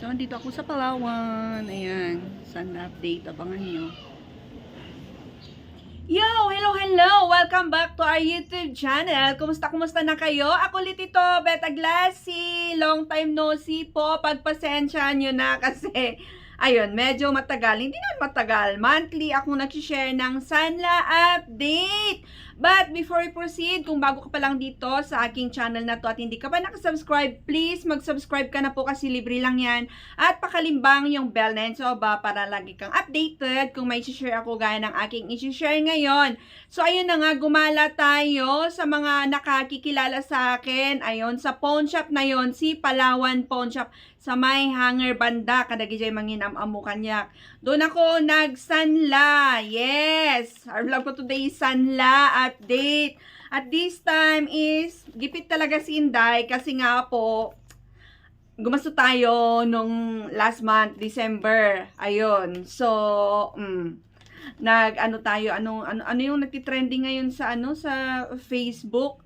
So, nandito ako sa Palawan. Ayan. Sun update. Abangan nyo. Yo! Hello! Welcome back to our YouTube channel. Kumusta na kayo? Ako ulit ito, Beta Glassy. Long time no see po. Pagpasensya nyo na kasi, ayun, medyo matagal. Hindi na matagal. Monthly ako nag-share ng Sanla update. But before we proceed, kung bago ka pa lang dito sa aking channel na to at hindi ka pa nakasubscribe, please mag-subscribe ka na po kasi libre lang yan. At pakalimbang yung bell na yun, so ba, para lagi kang updated kung may share ako gaya ng aking i-share ngayon. So ayun na nga, gumala tayo sa mga nakakikilala sa akin. Ayun, sa pawn shop na yon, si Palawan Pawn Shop sa may hanger banda, kadagijay manginam-amu kanyak. Doon ako nagsanla. Yes! Our vlog ko today is Sanla update. At this time is, gipit talaga si Inday kasi nga po, gumasto tayo nung last month, December. Ayun. So, ano yung nagtitrending ngayon sa sa Facebook?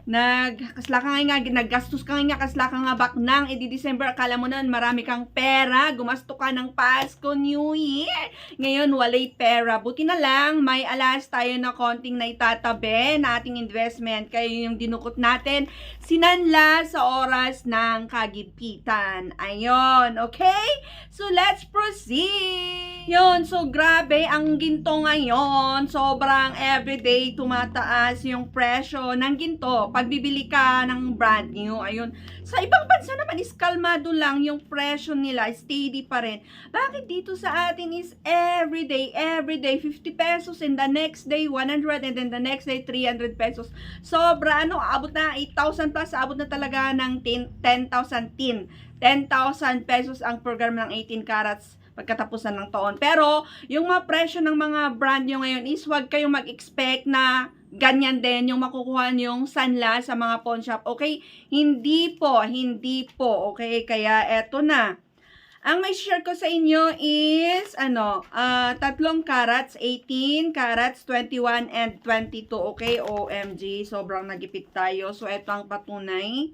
Naggastos ka nga kasla ka nga baknang edi December, akala mo nun marami kang pera, gumasto ka ng Pasko, New Year, ngayon walay pera. Buti na lang may alas tayo na konting naitatabi na ating investment, kaya yung dinukot natin sinanla sa oras ng kagipitan. Ayun, okay? So let's proceed. Yun, so grabe ang ginto ngayon, sobrang everyday tumataas yung presyo ng ginto pag bibili ka ng brand new. Ayun. Sa ibang bansa naman is kalmado lang yung presyo nila, steady pa rin. Bakit dito sa atin is everyday 50 pesos, and the next day 100, and then the next day 300 pesos. Sobra, abot na 8,000 plus, abot na talaga ng 10,000 pesos ang program ng 18 carats pagkatapusan ng taon. Pero, yung mga presyo ng mga brand nyo ngayon is huwag kayong mag-expect na ganyan din yung makukuha yung Sanla sa mga pawn shop. Okay? Hindi po. Okay? Kaya, eto na. Ang may share ko sa inyo is, 3 carats, 18 carats, 21, and 22. Okay? OMG. Sobrang nagipit tayo. So, eto ang patunay.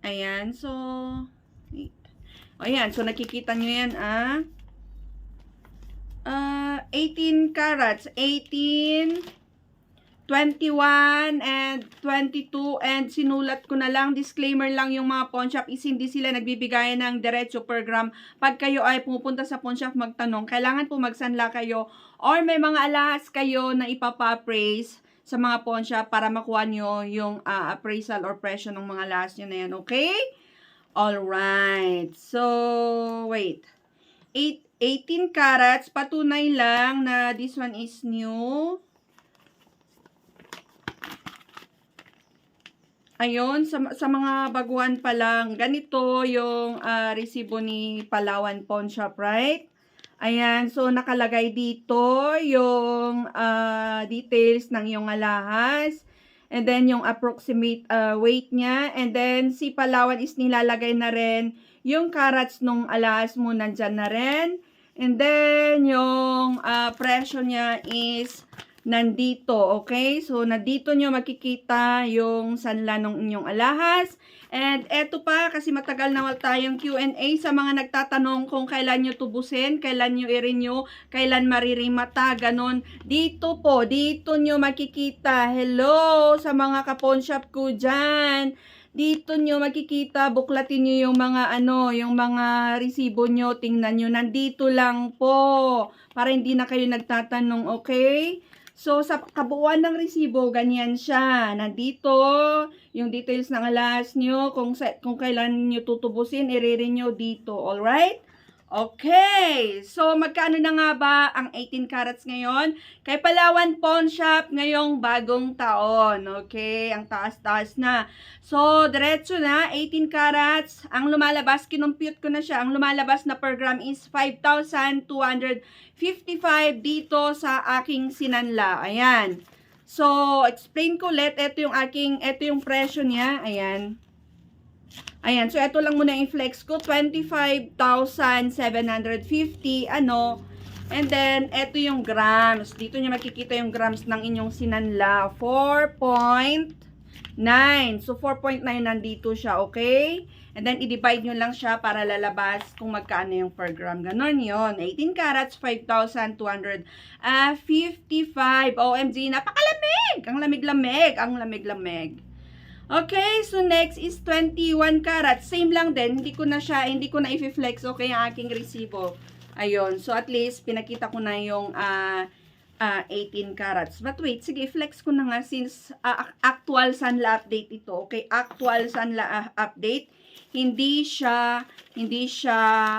Ayan. So, wait. Ayan, so nakikita nyo yan, 18 carats, 18, 21, and 22, and sinulat ko na lang, disclaimer lang yung mga pawn shop is hindi sila nagbibigay ng diretso per gram. Pag kayo ay pumupunta sa pawn shop magtanong, kailangan po magsanla kayo or may mga alahas kayo na ipapa-appraise sa mga pawn shop para makuha nyo yung appraisal or presyo ng mga alahas nyo na yan, okay? Alright. So, wait. 18 carats. Patunay lang na this one is new. Ayun, sa mga baguhan pa lang. Ganito yung resibo ni Palawan Pawn Shop, right? Ayan, so nakalagay dito yung details ng iyong alahas. And then, yung approximate weight niya. And then, si Palawan is nilalagay na rin. Yung carats nung alahas mo, nandyan na rin. And then, yung presyo niya is nandito. Okay? So, nandito nyo makikita yung sanla nung inyong alahas. And eto pa, kasi matagal na tayong Q&A sa mga nagtatanong kung kailan nyo tubusin, kailan nyo i-renew, kailan maririmata, ganon. Dito po, dito nyo makikita. Hello sa mga ka-pawn shop ko dyan. Dito nyo makikita, buklatin nyo yung mga yung mga resibo nyo, tingnan nyo. Nandito lang po, para hindi na kayo nagtatanong, okay? So, sa kabuuan ng resibo, ganyan siya. Nandito, yung details ng alahas nyo, kung kailan nyo tutubusin, i-renew dito. Alright? Okay. So, magkano na nga ba ang 18 carats ngayon? Kay Palawan Pawn Shop ngayong bagong taon. Okay? Ang taas-taas na. So, diretso na, 18 carats. Ang lumalabas, kinumpute ko na siya. Ang lumalabas na per gram is 5,255 dito sa aking sinanla. Ayan. So, explain ko ulit. Ito yung presyo niya. Ayan. Ayan, so ito lang muna yung flex ko, 25,750, and then, ito yung grams, dito nyo makikita yung grams ng inyong sinanla, 4.5 So, 4.9 nandito siya, okay? And then, i-divide nyo lang siya para lalabas kung magkano yung per gram. Ganon yun. 18 carats, 5,255. OMG, napakalamig! Ang lamig-lamig. Ang lamig-lamig. Okay, so next is 21 carats. Same lang din. Hindi ko na i-flex, okay, ang aking resibo. Ayun. So, at least, pinakita ko na yung 18 carats. But wait, sige, flex ko na nga since actual Sanla update ito. Okay, actual Sanla update. Hindi siya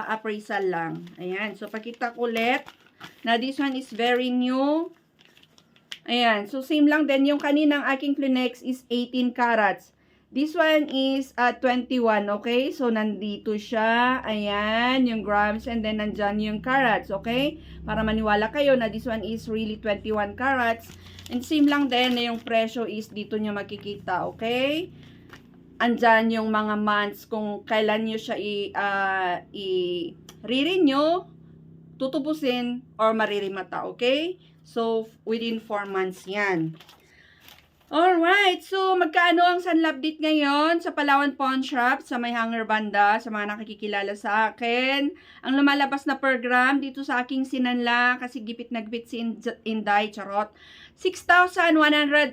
appraisal lang. Ayan, so pakita ko ulit na this one is very new. Ayan, so same lang din. Yung kaninang aking Flenex is 18 carats. This one is 21, okay? So, nandito siya. Ayan, yung grams. And then, nandyan yung carats, okay? Para maniwala kayo na this one is really 21 carats. And same lang din na yung presyo is dito nyo makikita, okay? Andyan yung mga months kung kailan nyo siya i-renew, tutubusin, or maririmata, okay? So, within 4 months yan. Alright, so magkaano ang Sanla update ngayon sa Palawan Pawn Shop, sa may hanger banda, sa mga nakikilala sa akin. Ang lumalabas na per gram dito sa aking sinanla, kasi gipit na gipit si Inday, charot. 6,130.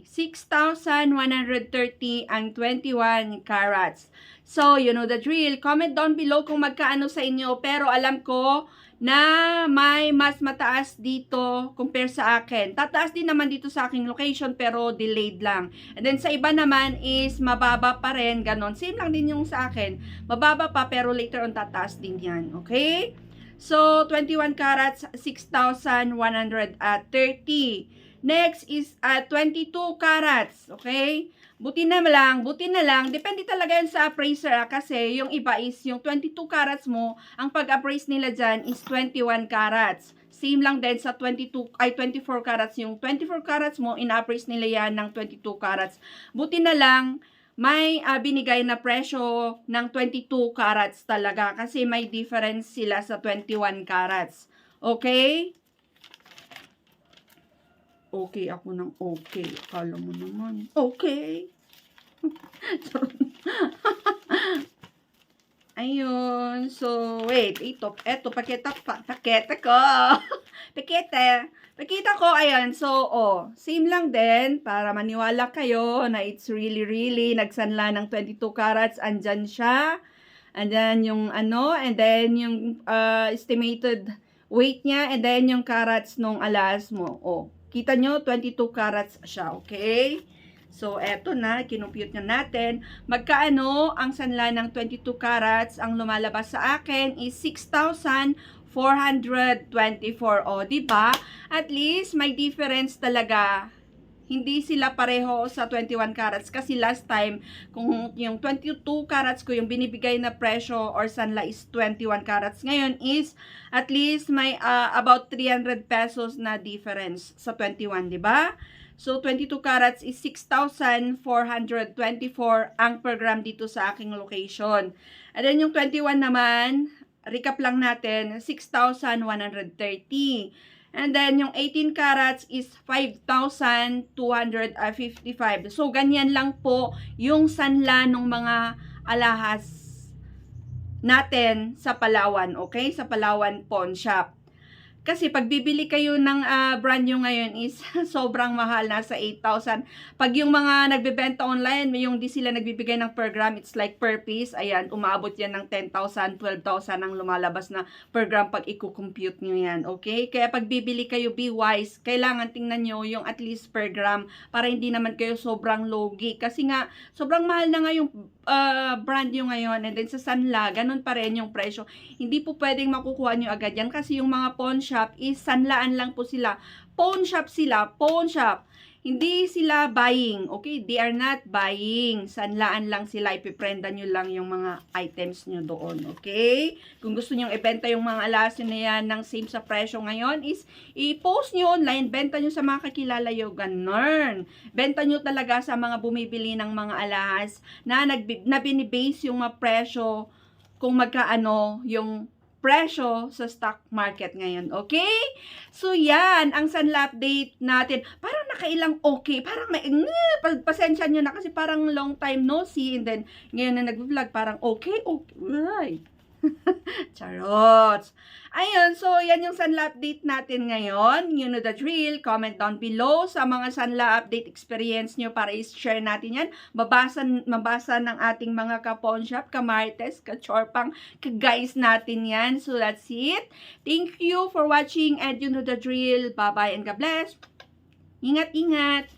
6,130 ang 21 carats. So, you know the drill. Comment down below kung magkaano sa inyo, pero alam ko na may mas mataas dito compare sa akin. Tataas din naman dito sa aking location pero delayed lang. And then sa iba naman is mababa pa rin, ganon. Same lang din yung sa akin. Mababa pa pero later on tataas din yan. Okay? So, 21 carats, 6,130. Next is 22 carats. Okay? Buti na lang. Depende talaga yan sa appraiser kasi yung iba is yung 22 carats mo, ang pag-appraise nila dyan is 21 carats. Same lang din sa 24 carats. Yung 24 carats mo, in-appraise nila yan ng 22 carats. Buti na lang, may binigay na presyo ng 22 carats talaga kasi may difference sila sa 21 carats. Okay? Okay ako ng okay. Akala mo naman. Okay. Ayun. So, wait. Eto, pakita ko. Pakita ko. Ayan. So, same lang din. Para maniwala kayo na it's really, nagsanla ng 22 carats. Andyan siya. Andyan yung and then yung estimated weight niya. And then yung carats nung alas mo. Kita nyo, 22 carats siya, okay? So, eto na, kinumpute na natin. Magkaano ang sanla ng 22 carats? Ang lumalabas sa akin is 6,424. Diba? At least, may difference talaga. Hindi sila pareho sa 21 carats. Kasi last time, kung yung 22 carats ko, yung binibigay na presyo or sanla is 21 carats. Ngayon is, at least may about 300 pesos na difference sa 21, di ba? So, 22 carats is 6,424 ang per gram dito sa aking location. And then yung 21 naman, recap lang natin, 6,130. And then, yung 18 carats is 5,255. So, ganyan lang po yung sanla ng mga alahas natin sa Palawan, okay? Sa Palawan Pawn Shop. Kasi pag bibili kayo ng brand new ngayon is sobrang mahal, nasa 8,000. Pag yung mga nagbebenta online, yung di sila nagbibigay ng per gram, it's like per piece. Ayan, umaabot yan ng 10,000, 12,000 ang lumalabas na per gram pag i-compute nyo yan. Okay? Kaya pag bibili kayo, be wise. Kailangan tingnan nyo yung at least per gram para hindi naman kayo sobrang logi. Kasi nga, sobrang mahal na nga yung brand new ngayon. And then sa Sanla, ganun pa rin yung presyo. Hindi po pwedeng makukuha nyo agad yan kasi yung mga pawn shop is sanlaan lang po sila. Pawn shop sila, pawn shop. Hindi sila buying, okay? They are not buying. Sanlaan lang sila, ipiprenda nyo lang yung mga items nyo doon, okay? Kung gusto nyo ibenta yung mga alas na yan ng same sa presyo ngayon is i-post nyo online, benta nyo sa mga kakilala nyo, ganun. Benta nyo talaga sa mga bumibili ng mga alahas na binibase yung mga presyo kung magkaano yung presyo sa stock market ngayon. Okay? So, yan. Ang Sanla update natin. Parang nakailang okay. Parang may, pasensya nyo na kasi parang long time no see. And then, ngayon na nag-vlog, parang okay. Ay. Charots. Ayun, so yan yung Sanla update natin ngayon. You know the drill. Comment down below sa mga Sanla update experience nyo para i-share natin yan. Mabasa ng ating mga ka-pawn shop, ka-marites, ka-chorpang, ka-guys natin yan. So that's it. Thank you for watching and you know the drill. Bye-bye and God bless. Ingat-ingat.